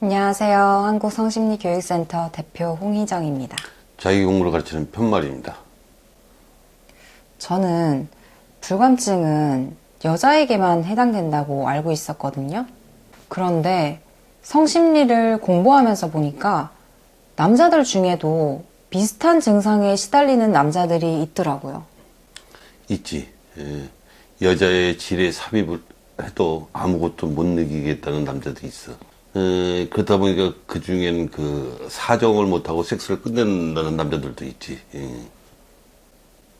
안녕하세요. 한국성심리교육센터 대표 홍희정입니다. 자기공부를 가르치는 편말입니다. 저는 불감증은 여자에게만 해당된다고 알고 있었거든요. 그런데 성심리를 공부하면서 보니까 남자들 중에도 비슷한 증상에 시달리는 남자들이 있더라고요. 있지. 예. 여자의 질에 삽입을 해도 아무것도 못 느끼겠다는 남자도 있어. 그렇다 보니까 그 중에는 그 사정을 못하고 섹스를 끝낸다는 남자들도 있지. 예.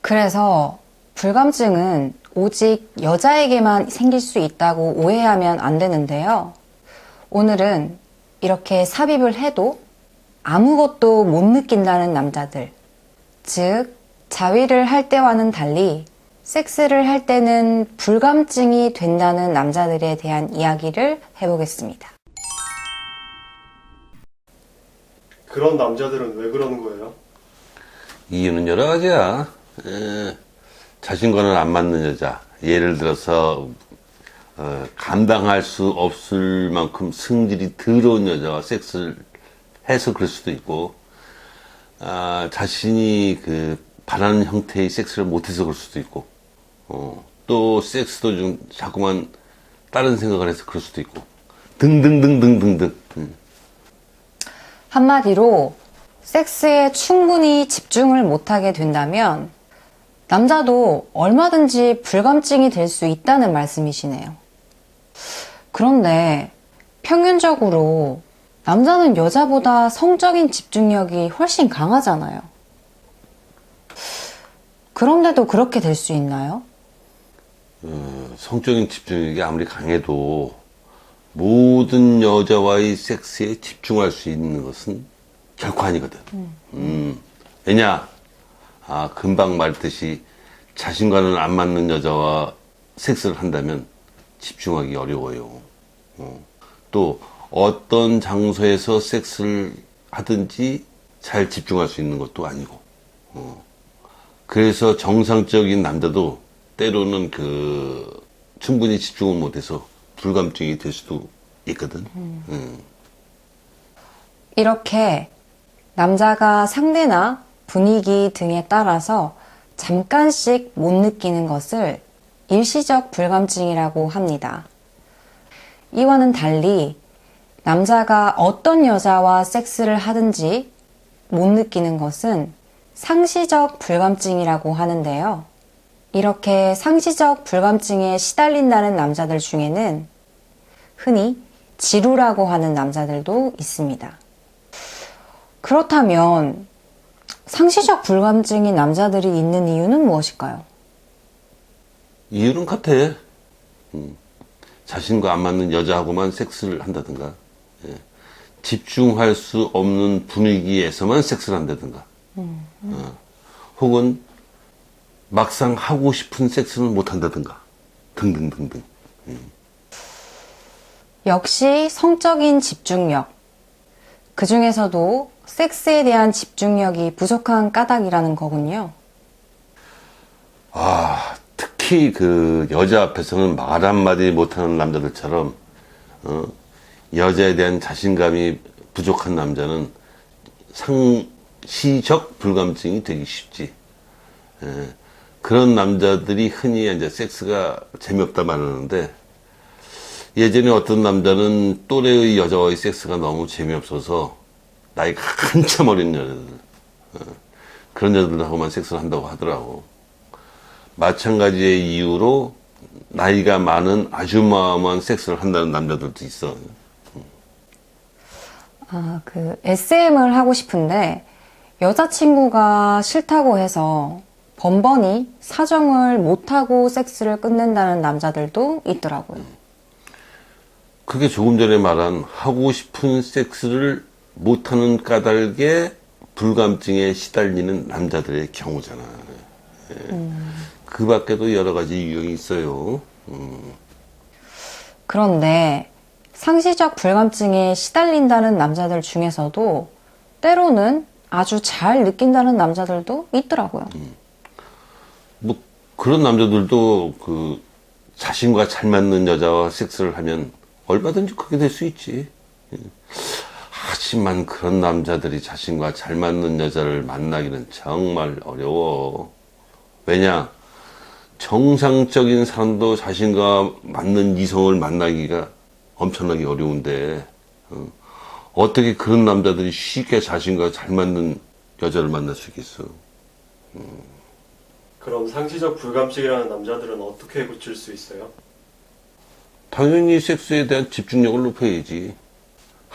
그래서 불감증은 오직 여자에게만 생길 수 있다고 오해하면 안 되는데요. 오늘은 이렇게 삽입을 해도 아무것도 못 느낀다는 남자들, 즉 자위를 할 때와는 달리 섹스를 할 때는 불감증이 된다는 남자들에 대한 이야기를 해보겠습니다. 그런 남자들은 왜 그러는 거예요? 이유는 여러 가지야. 자신과는 안 맞는 여자. 예를 들어서 감당할 수 없을 만큼 성질이 더러운 여자와 섹스를 해서 그럴 수도 있고, 자신이 그 바라는 형태의 섹스를 못해서 그럴 수도 있고, 또 섹스도 좀 자꾸만 다른 생각을 해서 그럴 수도 있고, 등등등등등등. 한마디로 섹스에 충분히 집중을 못하게 된다면 남자도 얼마든지 불감증이 될 수 있다는 말씀이시네요. 그런데 평균적으로 남자는 여자보다 성적인 집중력이 훨씬 강하잖아요. 그런데도 그렇게 될 수 있나요? 성적인 집중력이 아무리 강해도 모든 여자와의 섹스에 집중할 수 있는 것은 결코 아니거든. 왜냐? 금방 말했듯이 자신과는 안 맞는 여자와 섹스를 한다면 집중하기 어려워요. 또 어떤 장소에서 섹스를 하든지 잘 집중할 수 있는 것도 아니고. 그래서 정상적인 남자도 때로는 충분히 집중을 못해서 불감증이 될 수도 있거든. 이렇게 남자가 상대나 분위기 등에 따라서 잠깐씩 못 느끼는 것을 일시적 불감증이라고 합니다. 이와는 달리 남자가 어떤 여자와 섹스를 하든지 못 느끼는 것은 상시적 불감증이라고 하는데요. 이렇게 상시적 불감증에 시달린다는 남자들 중에는 흔히 지루라고 하는 남자들도 있습니다. 그렇다면 상시적 불감증인 남자들이 있는 이유는 무엇일까요? 이유는 같아. 자신과 안 맞는 여자하고만 섹스를 한다든가, 집중할 수 없는 분위기에서만 섹스를 한다든가, 혹은 막상 하고 싶은 섹스는 못 한다든가, 등등등등. 역시 성적인 집중력. 그 중에서도 섹스에 대한 집중력이 부족한 까닭이라는 거군요. 특히 그 여자 앞에서는 말 한마디 못하는 남자들처럼, 여자에 대한 자신감이 부족한 남자는 상시적 불감증이 되기 쉽지. 그런 남자들이 흔히 이제 섹스가 재미없다 말하는데, 예전에 어떤 남자는 또래의 여자와의 섹스가 너무 재미없어서 나이가 한참 어린 여자들, 그런 여자들하고만 섹스를 한다고 하더라고. 마찬가지의 이유로 나이가 많은 아줌마와만 섹스를 한다는 남자들도 있어. SM을 하고 싶은데 여자친구가 싫다고 해서 번번이 사정을 못하고 섹스를 끝낸다는 남자들도 있더라고요. 그게 조금 전에 말한 하고 싶은 섹스를 못하는 까닭에 불감증에 시달리는 남자들의 경우잖아. 그 밖에도 여러 가지 유형이 있어요. 그런데 상시적 불감증에 시달린다는 남자들 중에서도 때로는 아주 잘 느낀다는 남자들도 있더라고요. 뭐 그런 남자들도 자신과 잘 맞는 여자와 섹스를 하면 얼마든지 그렇게 될 수 있지. 하지만 그런 남자들이 자신과 잘 맞는 여자를 만나기는 정말 어려워. 왜냐? 정상적인 사람도 자신과 맞는 이성을 만나기가 엄청나게 어려운데, 어떻게 그런 남자들이 쉽게 자신과 잘 맞는 여자를 만날 수 있겠어? 그럼 상시적 불감증이라는 남자들은 어떻게 고칠 수 있어요? 당연히 섹스에 대한 집중력을 높여야지.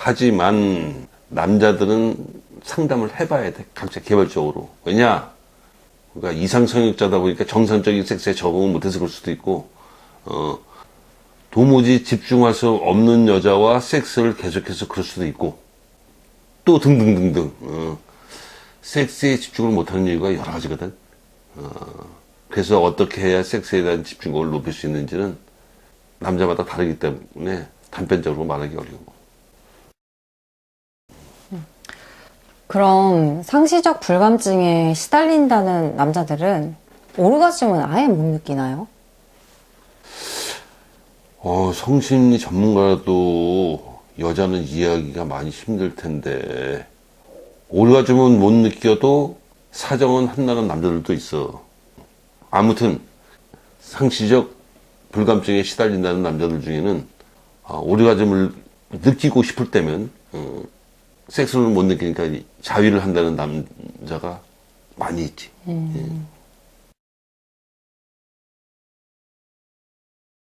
하지만 남자들은 상담을 해봐야 돼. 각자 개별적으로. 왜냐? 그러니까 이상성욕자다 보니까 정상적인 섹스에 적응을 못해서 그럴 수도 있고, 도무지 집중할 수 없는 여자와 섹스를 계속해서 그럴 수도 있고, 또 등등등등. 섹스에 집중을 못하는 이유가 여러 가지거든. 그래서 어떻게 해야 섹스에 대한 집중력을 높일 수 있는지는 남자마다 다르기 때문에 단편적으로 말하기 어려워. 그럼 상시적 불감증에 시달린다는 남자들은 오르가즘은 아예 못 느끼나요? 성심리 전문가도 여자는 이해하기가 많이 힘들 텐데, 오르가즘은 못 느껴도 사정은 한다는 남자들도 있어. 아무튼 상시적 불감증에 시달린다는 남자들 중에는 오르가즘을 느끼고 싶을 때면 섹스를 못 느끼니까 자위를 한다는 남자가 많이 있지.